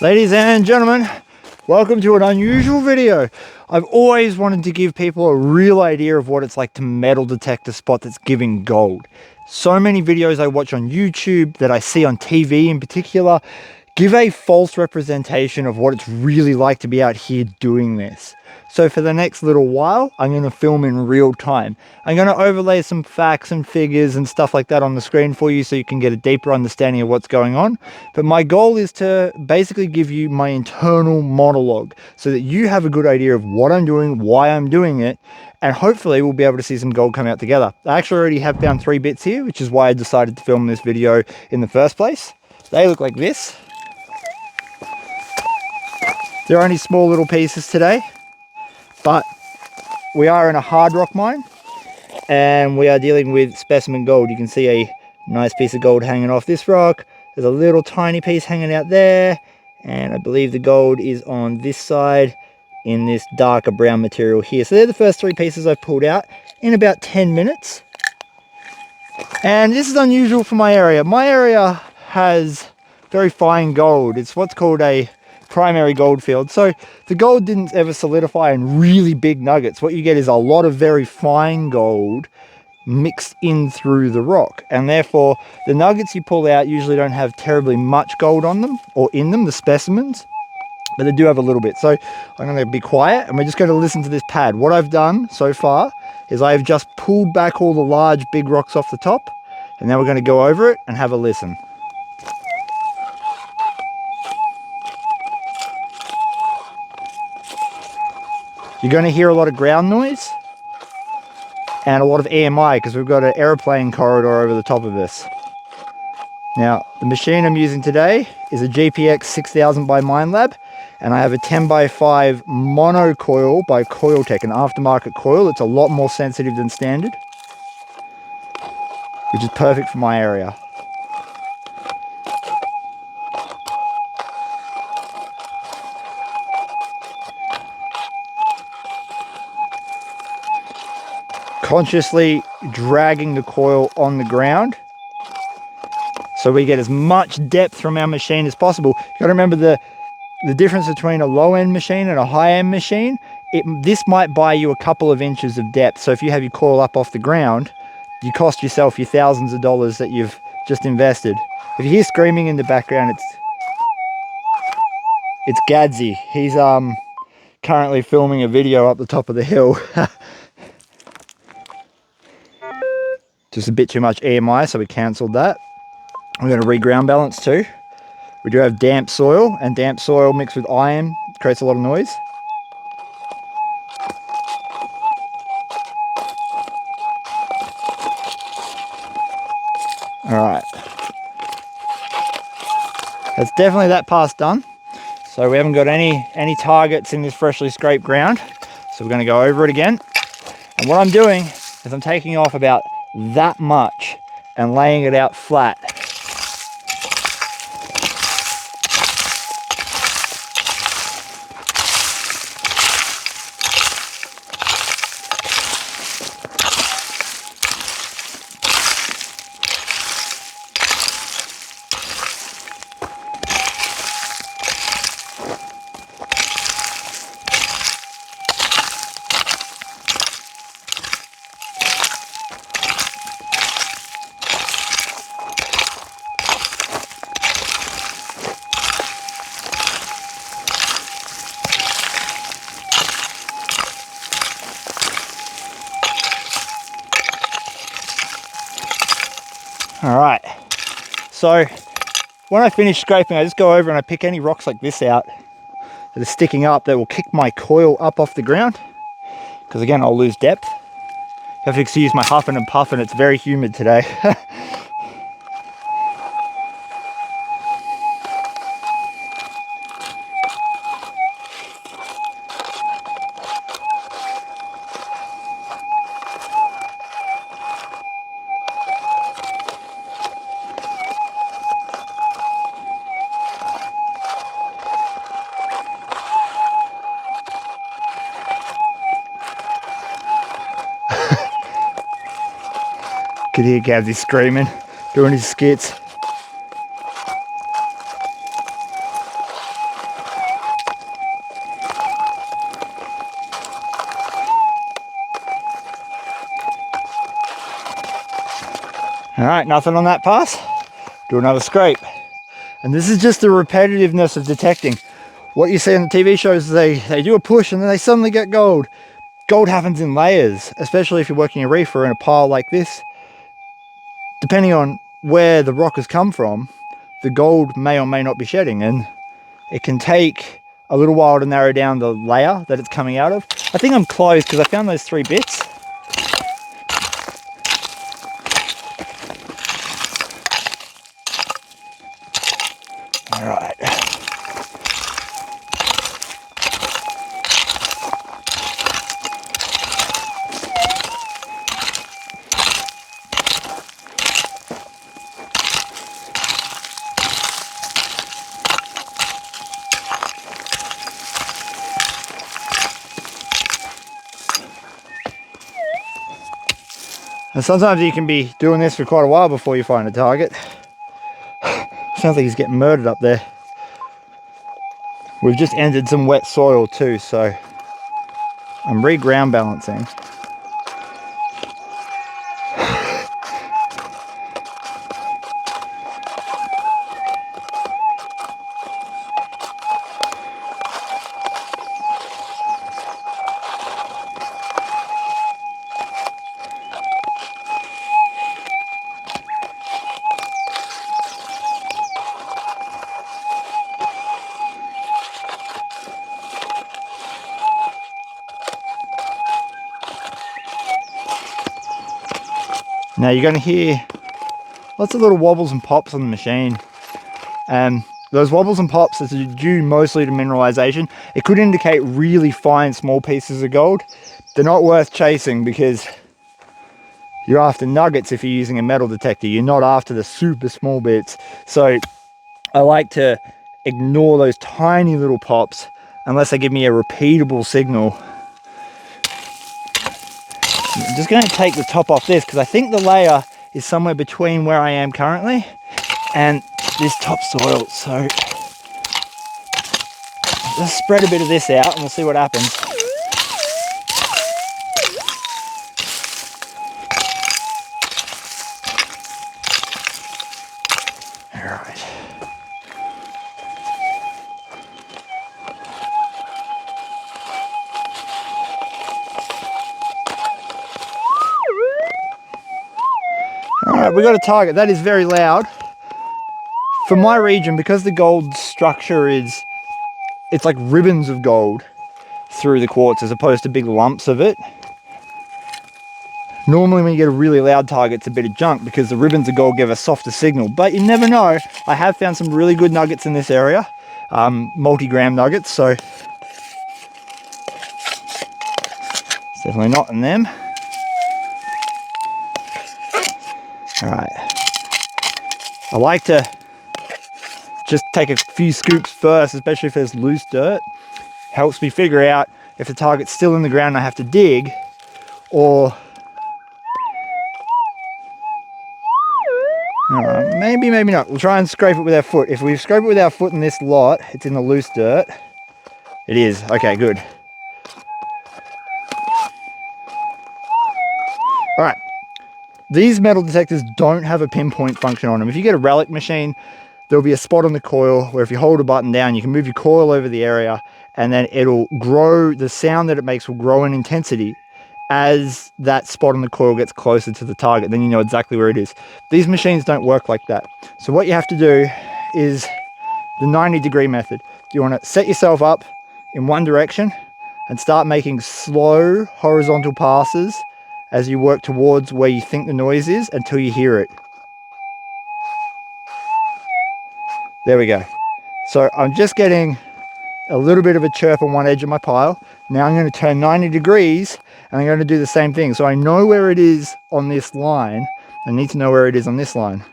Ladies and gentlemen, welcome to an unusual video. I've always wanted to give people a real idea of what it's like to metal detect a spot that's giving gold. So many videos I watch on YouTube, that I see on TV in particular, give a false representation of what it's really like to be out here doing this. So for the next little while, I'm going to film in real time. I'm going to overlay some facts and figures and stuff like that on the screen for you so you can get a deeper understanding of what's going on. But my goal is to basically give you my internal monologue so that you have a good idea of what I'm doing, why I'm doing it, and hopefully we'll be able to see some gold come out together. I actually already have found 3 bits here, which is why I decided to film this video in the first place. They look like this. They're only small little pieces today, but we are in a hard rock mine and we are dealing with specimen gold. You can see a nice piece of gold hanging off this rock. There's a little tiny piece hanging out there, and I believe the gold is on this side in this darker brown material here. So they're the first 3 pieces I've pulled out in about 10 minutes. And this is unusual for my area. My area has very fine gold. It's what's called a primary gold field. So the gold didn't ever solidify in really big nuggets. What you get is a lot of very fine gold mixed in through the rock, and therefore the nuggets you pull out usually don't have terribly much gold on them or in them, the specimens, but they do have a little bit. So I'm going to be quiet and we're just going to listen to this pad. What I've done so far is I have just pulled back all the large big rocks off the top, and now we're going to go over it and have a listen. You're going to hear a lot of ground noise and a lot of EMI because we've got an aeroplane corridor over the top of this. Now, the machine I'm using today is a GPX 6000 by Minelab, and I have a 10x5 mono coil by Coiltech, an aftermarket coil. It's a lot more sensitive than standard, which is perfect for my area. Consciously dragging the coil on the ground so we get as much depth from our machine as possible. You got to remember the difference between a low-end machine and a high-end machine. This might buy you a couple of inches of depth. So if you have your coil up off the ground, you cost yourself your thousands of dollars that you've just invested. If you hear screaming in the background, it's Gadsy. He's currently filming a video up the top of the hill. Just a bit too much EMI, so we cancelled that. We're going to reground balance too. We do have damp soil, and damp soil mixed with iron creates a lot of noise. Alright. That's definitely that pass done. So we haven't got any targets in this freshly scraped ground. So we're going to go over it again. And what I'm doing is I'm taking off about that much and laying it out flat. All right, so when I finish scraping, I just go over and I pick any rocks like this out that are sticking up that will kick my coil up off the ground, because again, I'll lose depth. You have to excuse my huffing and puffing, it's very humid today. Could hear Gadsy screaming, doing his skits. All right, nothing on that pass. Do another scrape. And this is just the repetitiveness of detecting. What you see on the TV shows, they do a push and then they suddenly get gold. Gold happens in layers, especially if you're working a reef or in a pile like this. Depending on where the rock has come from, the gold may or may not be shedding, and it can take a little while to narrow down the layer that it's coming out of. I think I'm close because I found those 3 bits. All right. And sometimes you can be doing this for quite a while before you find a target. Sounds like he's getting murdered up there. We've just entered some wet soil too, so I'm re-ground balancing. Now you're going to hear lots of little wobbles and pops on the machine. Those wobbles and pops are due mostly to mineralization. It could indicate really fine small pieces of gold. They're not worth chasing because you're after nuggets if you're using a metal detector. You're not after the super small bits. So I like to ignore those tiny little pops unless they give me a repeatable signal. I'm just going to take the top off this because I think the layer is somewhere between where I am currently and this topsoil. So let's spread a bit of this out and we'll see what happens. All right. Alright, we got a target. That is very loud. For my region, because the gold structure it's like ribbons of gold through the quartz as opposed to big lumps of it. Normally when you get a really loud target, it's a bit of junk because the ribbons of gold give a softer signal. But you never know. I have found some really good nuggets in this area. Multi-gram nuggets, so it's definitely not in them. Alright, I like to just take a few scoops first, especially if there's loose dirt. Helps me figure out if the target's still in the ground and I have to dig, or maybe not. We'll try and scrape it with our foot. If we scrape it with our foot in this lot, it's in the loose dirt. It is. Okay, good. Alright. These metal detectors don't have a pinpoint function on them. If you get a relic machine, there'll be a spot on the coil where if you hold a button down, you can move your coil over the area and then it'll grow, the sound that it makes will grow in intensity as that spot on the coil gets closer to the target. Then you know exactly where it is. These machines don't work like that. So what you have to do is the 90-degree method. You want to set yourself up in one direction and start making slow horizontal passes as you work towards where you think the noise is until you hear it. There we go. So I'm just getting a little bit of a chirp on one edge of my pile. Now I'm going to turn 90 degrees and I'm going to do the same thing. So I know where it is on this line. I need to know where it is on this line.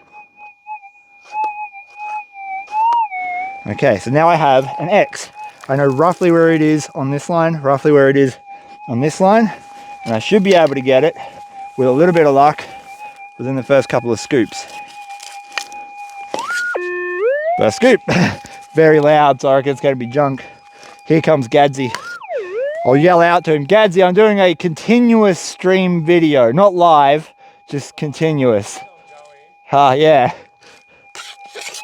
Okay, so now I have an X. I know roughly where it is on this line, roughly where it is on this line. And I should be able to get it with a little bit of luck within the first couple of scoops. First scoop. Very loud, so I reckon it's going to be junk. Here comes Gadsy. I'll yell out to him, Gadsy, I'm doing a continuous stream video. Not live, just continuous. Yeah.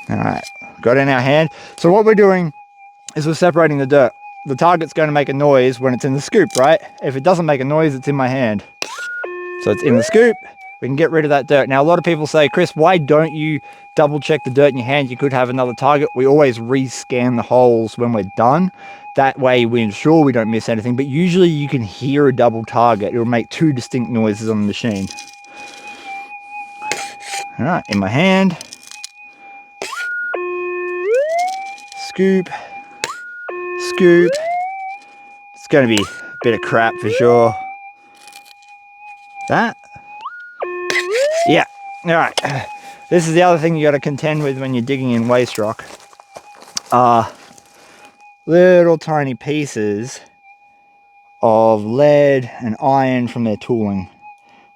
All right, got it in our hand. So what we're doing is we're separating the dirt. The target's going to make a noise when it's in the scoop, right? If it doesn't make a noise, it's in my hand. So it's in the scoop. We can get rid of that dirt. Now, a lot of people say, Chris, why don't you double check the dirt in your hand? You could have another target. We always re-scan the holes when we're done. That way we ensure we don't miss anything. But usually you can hear a double target. It'll make two distinct noises on the machine. All right, in my hand. Scoop. Scoop. It's going to be a bit of crap for sure. That. Yeah. All right. This is the other thing you got to contend with when you're digging in waste rock. Little tiny pieces of lead and iron from their tooling.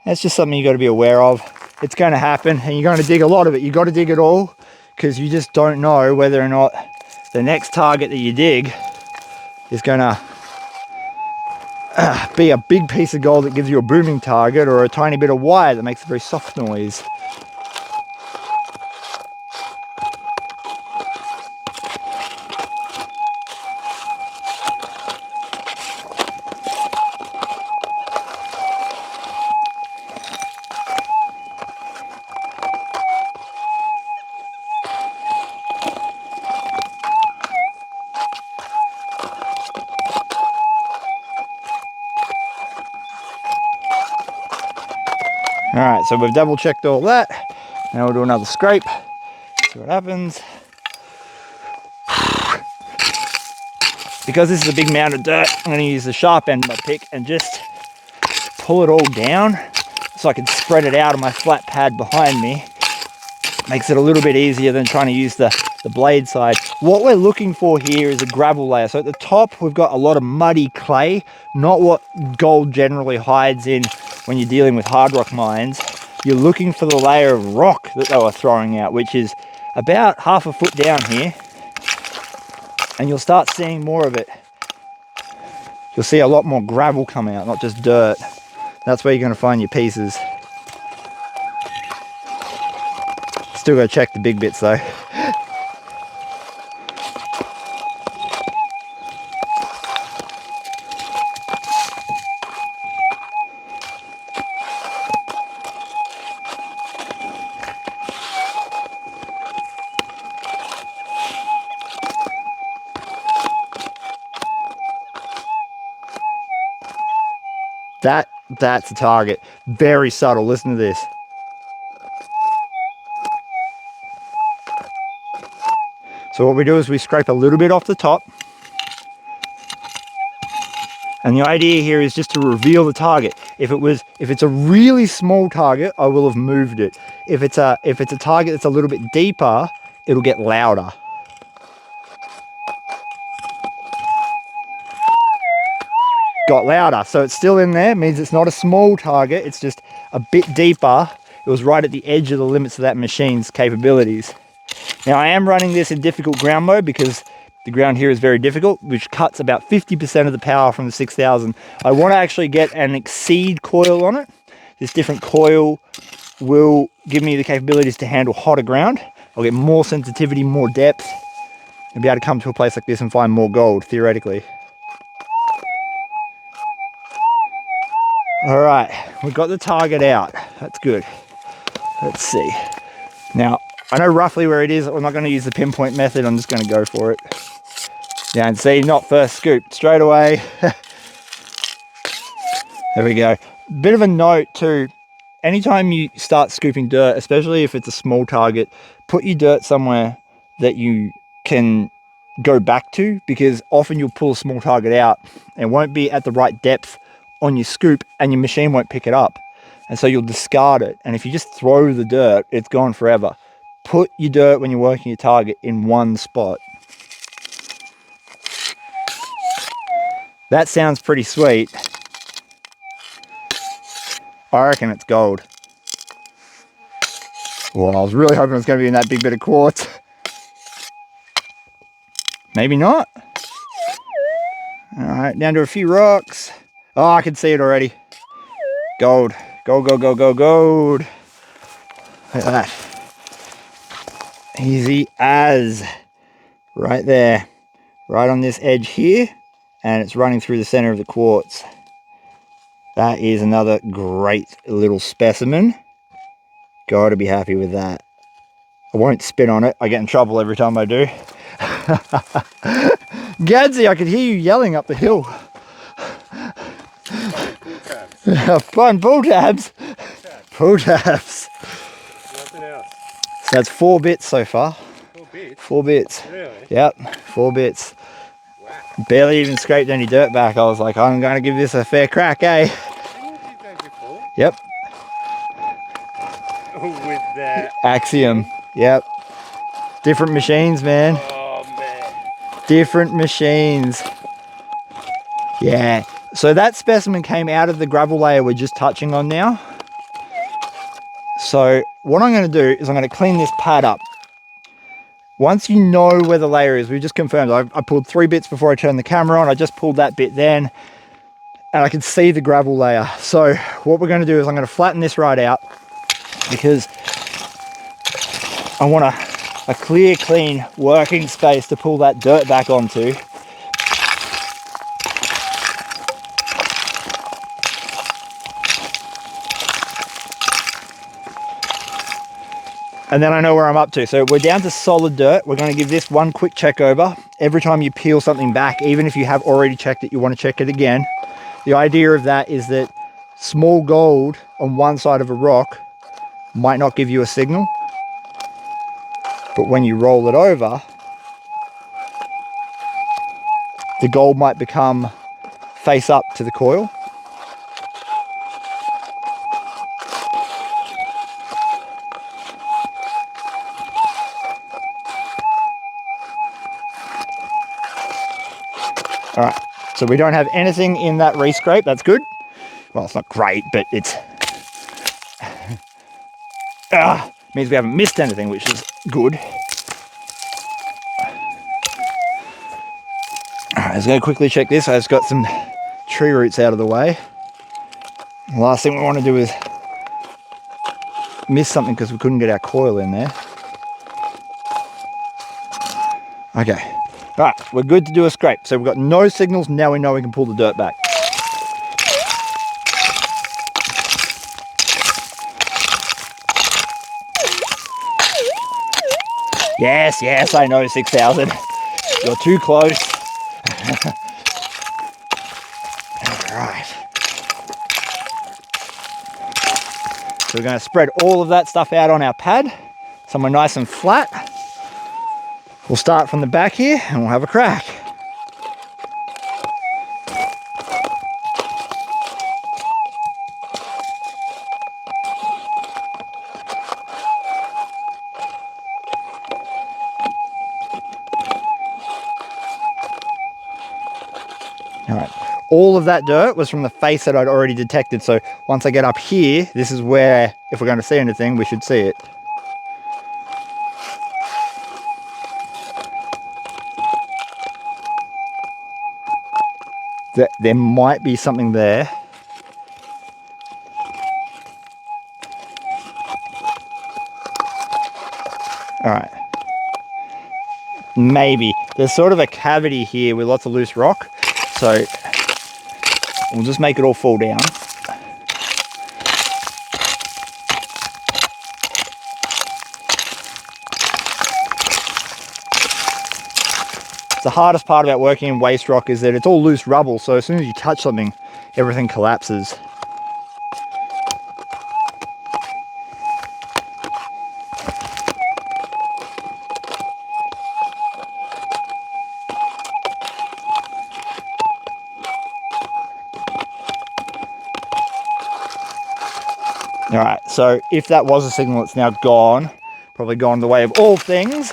That's just something you got to be aware of. It's going to happen, and you're going to dig a lot of it. You got to dig it all, because you just don't know whether or not the next target that you dig is going to be a big piece of gold that gives you a booming target, or a tiny bit of wire that makes a very soft noise. Alright, so we've double checked all that. Now we'll do another scrape. See what happens. Because this is a big mound of dirt, I'm going to use the sharp end of my pick and just pull it all down so I can spread it out on my flat pad behind me. Makes it a little bit easier than trying to use the blade side. What we're looking for here is a gravel layer. So at the top, we've got a lot of muddy clay, not what gold generally hides in when you're dealing with hard rock mines. You're looking for the layer of rock that they were throwing out, which is about 1/2 foot down here. And you'll start seeing more of it. You'll see a lot more gravel come out, not just dirt. That's where you're going to find your pieces. Still got to check the big bits though. That's a target. Very subtle. Listen to this. So what we do is we scrape a little bit off the top. And the idea here is just to reveal the target. If it's a really small target, I will have moved it. If it's a target that's a little bit deeper, it'll get louder. Got louder, so it's still in there. It means it's not a small target, it's just a bit deeper. It was right at the edge of the limits of that machine's capabilities. Now I am running this in difficult ground mode because the ground here is very difficult, which cuts about 50% of the power from the 6000. I want to actually get an exceed coil on it. This different coil will give me the capabilities to handle hotter ground. I'll get more sensitivity, more depth, and be able to come to a place like this and find more gold, theoretically. All right, we've got the target out. That's good. Let's see. Now, I know roughly where it is. I'm not going to use the pinpoint method. I'm just going to go for it. Yeah, and see, not first scoop. Straight away. There we go. Bit of a note too. Anytime you start scooping dirt, especially if it's a small target, put your dirt somewhere that you can go back to, because often you'll pull a small target out and it won't be at the right depth on your scoop and your machine won't pick it up. And so you'll discard it. And if you just throw the dirt, it's gone forever. Put your dirt when you're working your target in one spot. That sounds pretty sweet. I reckon it's gold. Well, I was really hoping it was going to be in that big bit of quartz. Maybe not. All right, down to a few rocks. Oh, I can see it already. Gold. Gold, gold, gold, gold, gold. Look at that. Easy as. Right there. Right on this edge here. And it's running through the center of the quartz. That is another great little specimen. Gotta be happy with that. I won't spit on it. I get in trouble every time I do. Gadsy, I could hear you yelling up the hill. Fun pull tabs. Pull tabs. Nothing else. So that's 4 bits so far. 4 bits? 4 bits. Really? Yep, 4 bits. Wow. Barely even scraped any dirt back. I was like, I'm going to give this a fair crack, eh? Didn't you do that before? Yep. With the Axiom. Yep. Different machines, man. Oh man. Different machines. Yeah. So that specimen came out of the gravel layer we're just touching on now. So what I'm going to do is I'm going to clean this pad up. Once you know where the layer is, we just confirmed. I pulled 3 bits before I turned the camera on. I just pulled that bit then, and I can see the gravel layer. So what we're going to do is I'm going to flatten this right out because I want a clear, clean working space to pull that dirt back onto. And then I know where I'm up to. So we're down to solid dirt. We're going to give this one quick check over. Every time you peel something back, even if you have already checked it, you want to check it again. The idea of that is that small gold on one side of a rock might not give you a signal. But when you roll it over, the gold might become face up to the coil. All right, so we don't have anything in that re-scrape. That's good. Well, it's not great, but it's means we haven't missed anything, which is good. All right, let's go quickly check this. I just got some tree roots out of the way. The last thing we want to do is miss something because we couldn't get our coil in there. Okay. All right, we're good to do a scrape. So we've got no signals. Now we know we can pull the dirt back. Yes, yes, I know, 6,000. You're too close. All right. So we're going to spread all of that stuff out on our pad, somewhere nice and flat. We'll start from the back here and we'll have a crack. All right, all of that dirt was from the face that I'd already detected. So once I get up here, this is where, if we're going to see anything, we should see it. There might be something there. All right. Maybe. There's sort of a cavity here with lots of loose rock. So we'll just make it all fall down. The hardest part about working in waste rock is that it's all loose rubble, so as soon as you touch something, everything collapses. All right, so if that was a signal, it's now gone. Probably gone the way of all things.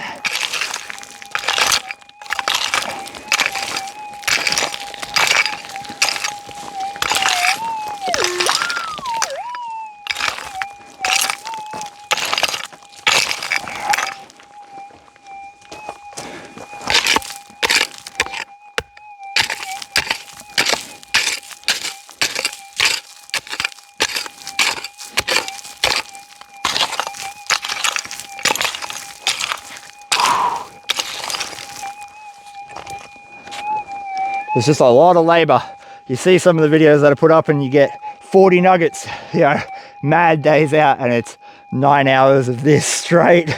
There's just a lot of labor. You see some of the videos that I put up and you get 40 nuggets, you know, mad days out, and it's 9 hours of this straight.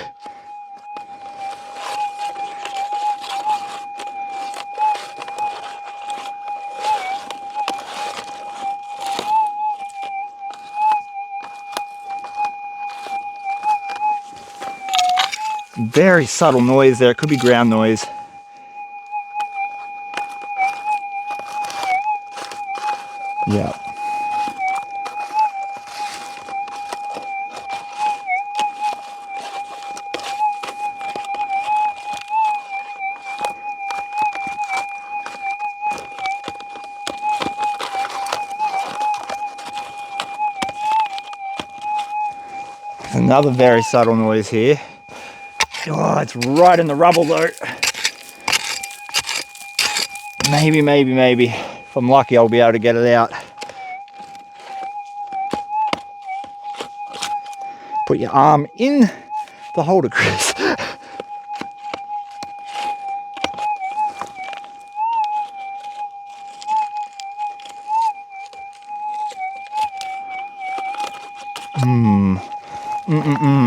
Very subtle noise there. It could be ground noise. Yeah. Another very subtle noise here. Oh, it's right in the rubble though. Maybe. If I'm lucky, I'll be able to get it out. Put your arm in the holder, Chris.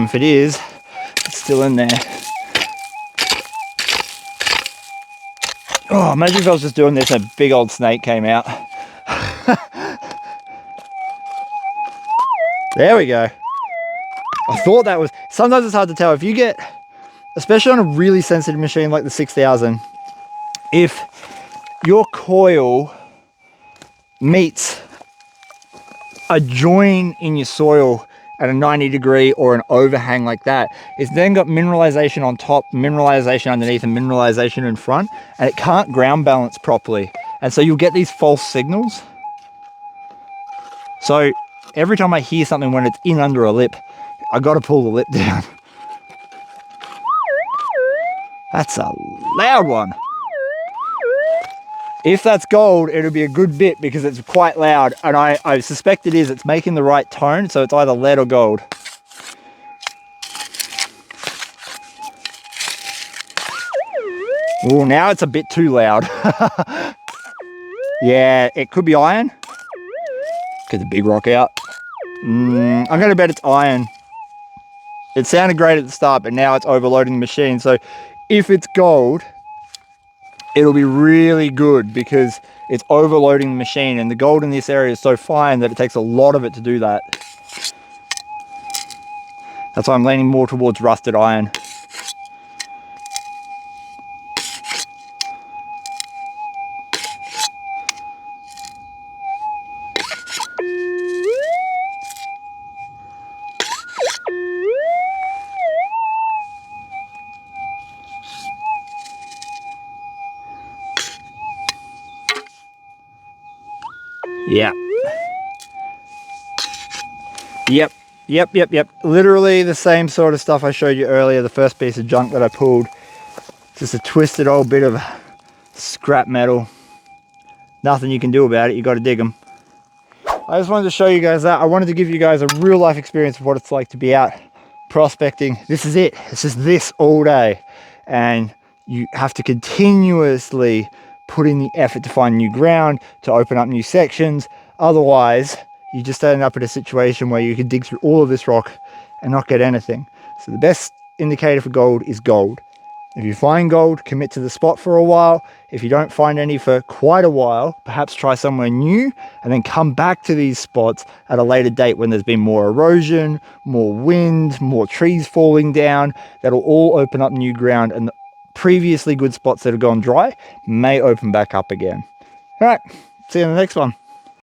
If it is, it's still in there. Oh, imagine if I was just doing this and a big old snake came out. There we go. I thought that was, sometimes it's hard to tell. If you get, especially on a really sensitive machine like the 6000, if your coil meets a join in your soil at a 90 degree or an overhang like that, it's then got mineralization on top, mineralization underneath, and mineralization in front, and it can't ground balance properly. And so you'll get these false signals. So every time I hear something when it's in under a lip, I got to pull the lip down. That's a loud one. If that's gold, it'll be a good bit because it's quite loud, and I suspect it is. It's making the right tone, so it's either lead or gold. Oh, now it's a bit too loud. Yeah, it could be iron. Get the big rock out. I'm going to bet it's iron. It sounded great at the start, but now it's overloading the machine. So if it's gold, it'll be really good because it's overloading the machine, and the gold in this area is so fine that it takes a lot of it to do that. That's why I'm leaning more towards rusted iron. Yep. Literally the same sort of stuff I showed you earlier, the first piece of junk that I pulled. Just a twisted old bit of scrap metal. Nothing you can do about it, you got to dig them. I just wanted to show you guys that. I wanted to give you guys a real life experience of what it's like to be out prospecting. This is it. It's just this all day. And you have to continuously put in the effort to find new ground, to open up new sections. Otherwise, you just end up in a situation where you can dig through all of this rock and not get anything. So the best indicator for gold is gold. If you find gold, commit to the spot for a while. If you don't find any for quite a while, perhaps try somewhere new and then come back to these spots at a later date when there's been more erosion, more wind, more trees falling down. That'll all open up new ground, and the previously good spots that have gone dry may open back up again. All right, see you in the next one.